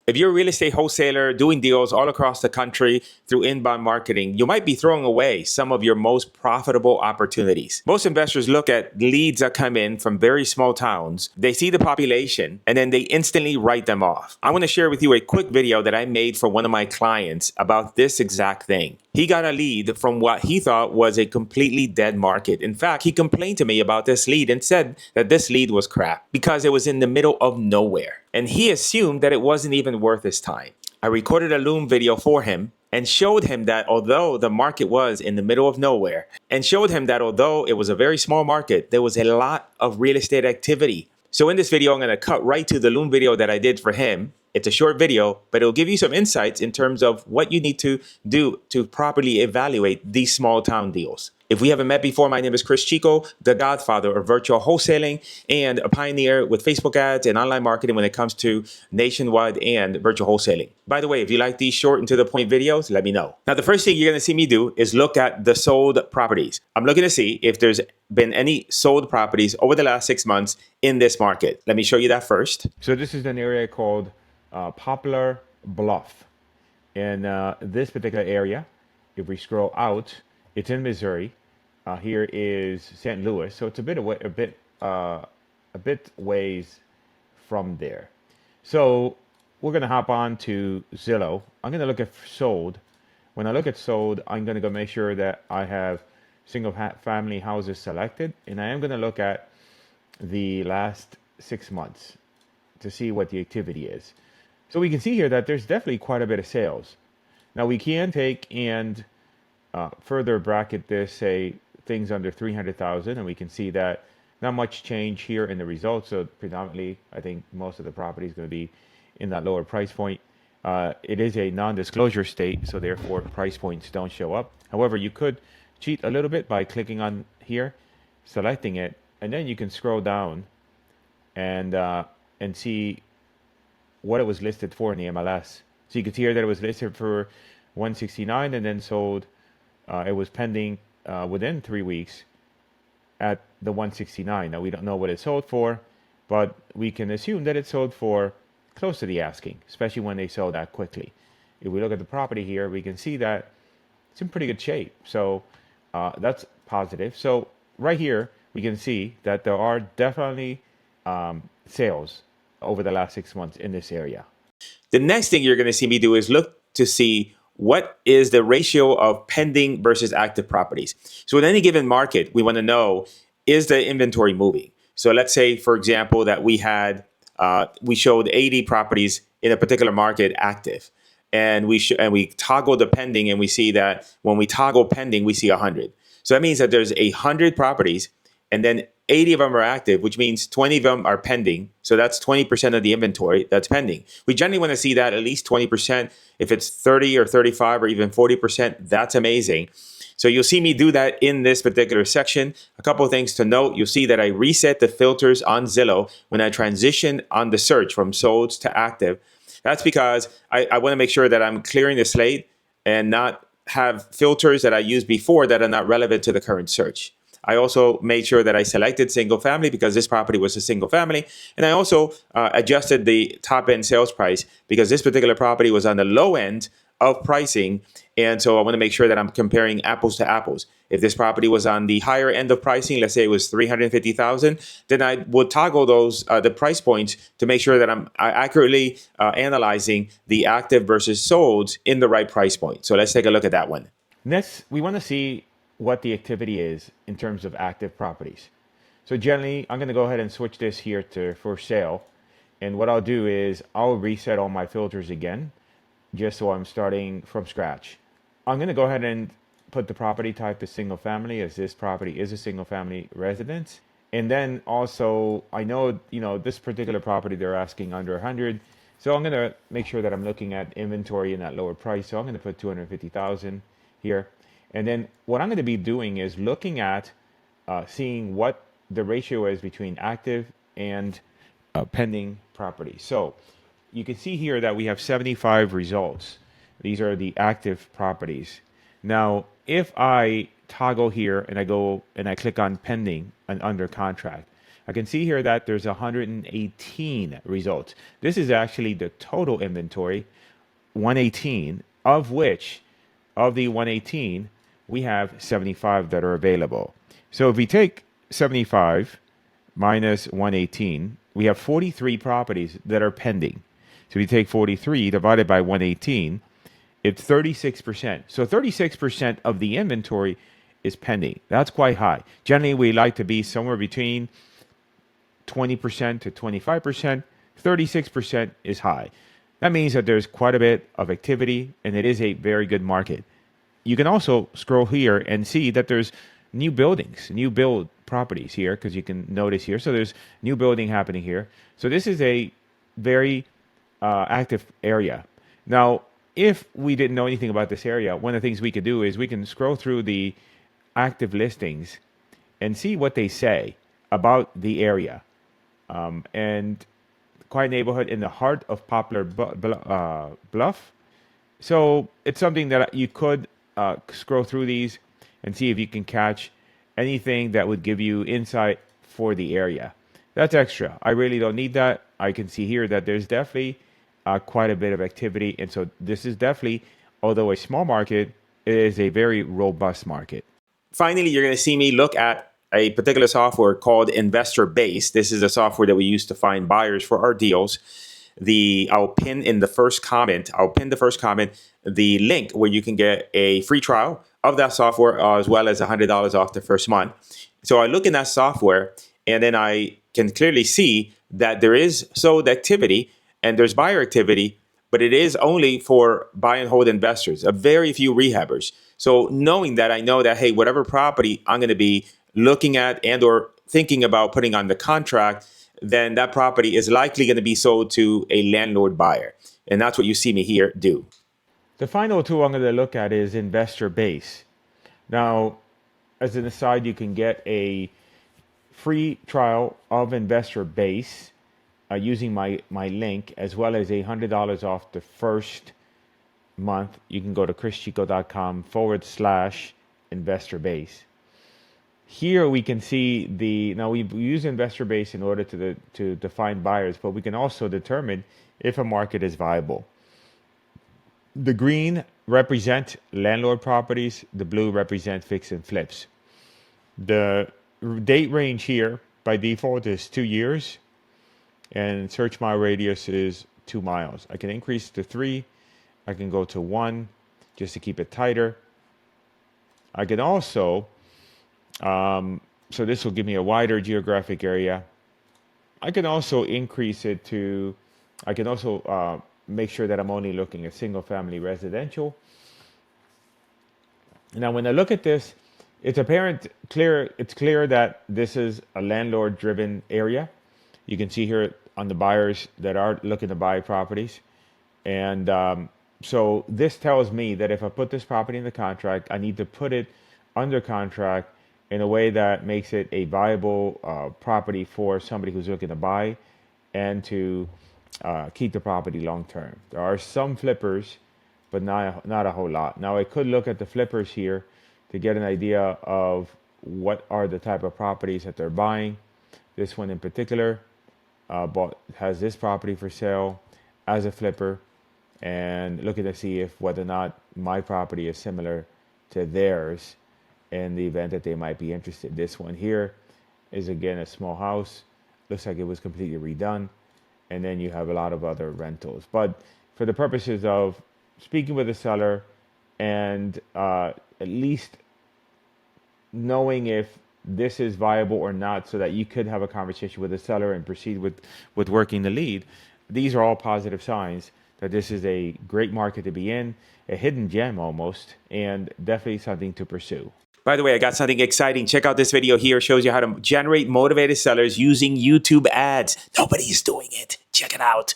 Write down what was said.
If you're a real estate wholesaler doing deals all across the country through inbound marketing, you might be throwing away some of your most profitable opportunities. Most investors look at leads that come in from very small towns. They see the population and then they instantly write them off. I want to share with you a quick video that I made for one of my clients about this exact thing. He got a lead from what he thought was a completely dead market. In fact, he complained to me about this lead and said that this lead was crap because it was in the middle of nowhere. And he assumed that it wasn't even worth his time. I recorded a Loom video for him and showed him that although the market was in the middle of nowhere, and showed him that although it was a very small market, there was a lot of real estate activity. So in this video, I'm going to cut right to the Loom video that I did for him. It's a short video, but it'll give you some insights in terms of what you need to do to properly evaluate these small town deals. If we haven't met before, my name is Cris Chico, the godfather of virtual wholesaling and a pioneer with Facebook ads and online marketing when it comes to nationwide and virtual wholesaling. By the way, if you like these short and to the point videos, let me know. Now, the first thing you're going to see me do is look at the sold properties. I'm looking to see if there's been any sold properties over the last 6 months in this market. Let me show you that first. So this is an area called Poplar Bluff. In this particular area, if we scroll out, it's in Missouri. Here is St. Louis, so it's a bit ways from there. So we're gonna hop on to Zillow. I'm gonna look at sold. When I look at sold, I'm gonna go make sure that I have single family houses selected, and I am gonna look at the last 6 months to see what the activity is. So we can see here that there's definitely quite a bit of sales. Now we can take and further bracket this, say things under 300,000, and we can see that not much change here in the results. So predominantly, I think most of the property is going to be in that lower price point. It is a non-disclosure state, so therefore price points don't show up. However, you could cheat a little bit by clicking on here, selecting it, and then you can scroll down and see what it was listed for in the MLS. So you can see here that it was listed for 169 and then sold. It was pending within 3 weeks at the 169. Now we don't know what it sold for, but we can assume that it sold for close to the asking, especially when they sold that quickly. If we look at the property here, we can see that it's in pretty good shape. So that's positive. So right here, we can see that there are definitely sales over the last 6 months in this area. The next thing you're going to see me do is look to see what is the ratio of pending versus active properties. So in any given market, we want to know, is the inventory moving? So let's say, for example, that we showed 80 properties in a particular market active, and we toggle the pending, and we see that when we toggle pending, we see 100. So that means that there's 100 properties, and then 80 of them are active, which means 20 of them are pending. So that's 20% of the inventory that's pending. We generally want to see that at least 20%. If it's 30 or 35 or even 40%, that's amazing. So you'll see me do that in this particular section. A couple of things to note. You'll see that I reset the filters on Zillow when I transition on the search from sold to active. That's because I want to make sure that I'm clearing the slate and not have filters that I used before that are not relevant to the current search. I also made sure that I selected single family because this property was a single family. And I also adjusted the top end sales price because this particular property was on the low end of pricing. And so I want to make sure that I'm comparing apples to apples. If this property was on the higher end of pricing, let's say it was 350,000, then I would toggle those the price points to make sure that I'm accurately analyzing the active versus sold in the right price point. So let's take a look at that one. Next, we want to see what the activity is in terms of active properties. So generally, I'm going to go ahead and switch this here to for sale. And what I'll do is I'll reset all my filters again, just so I'm starting from scratch. I'm going to go ahead and put the property type as single family, as this property is a single family residence. And then also, I know, this particular property, they're asking under 100. So I'm going to make sure that I'm looking at inventory in that lower price. So I'm going to put 250,000 here. And then what I'm going to be doing is looking at seeing what the ratio is between active and pending property. So you can see here that we have 75 results. These are the active properties. Now, if I toggle here and I go and I click on pending and under contract, I can see here that there's 118 results. This is actually the total inventory, 118, of which, of the 118, we have 75 that are available. So if we take 75 minus 118, we have 43 properties that are pending. So if you take 43 divided by 118, it's 36%. So 36% of the inventory is pending. That's quite high. Generally, we like to be somewhere between 20% to 25%. 36% is high. That means that there's quite a bit of activity and it is a very good market. You can also scroll here and see that there's new buildings, new build properties here, because you can notice here. So there's new building happening here. So this is a very active area. Now, if we didn't know anything about this area, one of the things we could do is we can scroll through the active listings and see what they say about the area. And quiet neighborhood in the heart of Poplar Bluff. So it's something that you could scroll through these and see if you can catch anything that would give you insight for the area. That's extra. I really don't need that. I can see here that there's definitely quite a bit of activity. And so this is definitely, although a small market, it is a very robust market. Finally, you're going to see me look at a particular software called Investor Base. This is a software that we use to find buyers for our deals. I'll pin the first comment the link where you can get a free trial of that software as well as $100 off the first month. So I look in that software and then I can clearly see that there is sold activity and there's buyer activity, but it is only for buy and hold investors, a very few rehabbers. So knowing that, I know that, hey, whatever property I'm going to be looking at and or thinking about putting on the contract, then that property is likely going to be sold to a landlord buyer. And that's what you see me here do. The final tool I'm going to look at is Investor Base. Now, as an aside, you can get a free trial of Investor Base using my link, as well as $100 off the first month. You can go to chrischico.com/investor base. Here we can see now we use Investor Base in order to define buyers, but we can also determine if a market is viable. The green represent landlord properties, the blue represent fix and flips. The date range here by default is 2 years, and search my radius is 2 miles. I can increase to 3. I can go to 1 just to keep it tighter. I can also, so this will give me a wider geographic area. I can also increase it to, I can also make sure that I'm only looking at single family residential. Now, when I look at this, it's clear that this is a landlord driven area. You can see here on the buyers that are looking to buy properties. And so this tells me that if I put this property in the contract, I need to put it under contract in a way that makes it a viable property for somebody who's looking to buy and to keep the property long term. There are some flippers, but not a whole lot. Now I could look at the flippers here to get an idea of what are the type of properties that they're buying. This one in particular has this property for sale as a flipper, and looking to see if whether or not my property is similar to theirs in the event that they might be interested. This one here is again a small house. Looks like it was completely redone. And then you have a lot of other rentals. But for the purposes of speaking with the seller and at least knowing if this is viable or not, so that you could have a conversation with the seller and proceed with working the lead, these are all positive signs that this is a great market to be in, a hidden gem almost, and definitely something to pursue. By the way, I got something exciting. Check out this video here. It shows you how to generate motivated sellers using YouTube ads. Nobody's doing it. Check it out.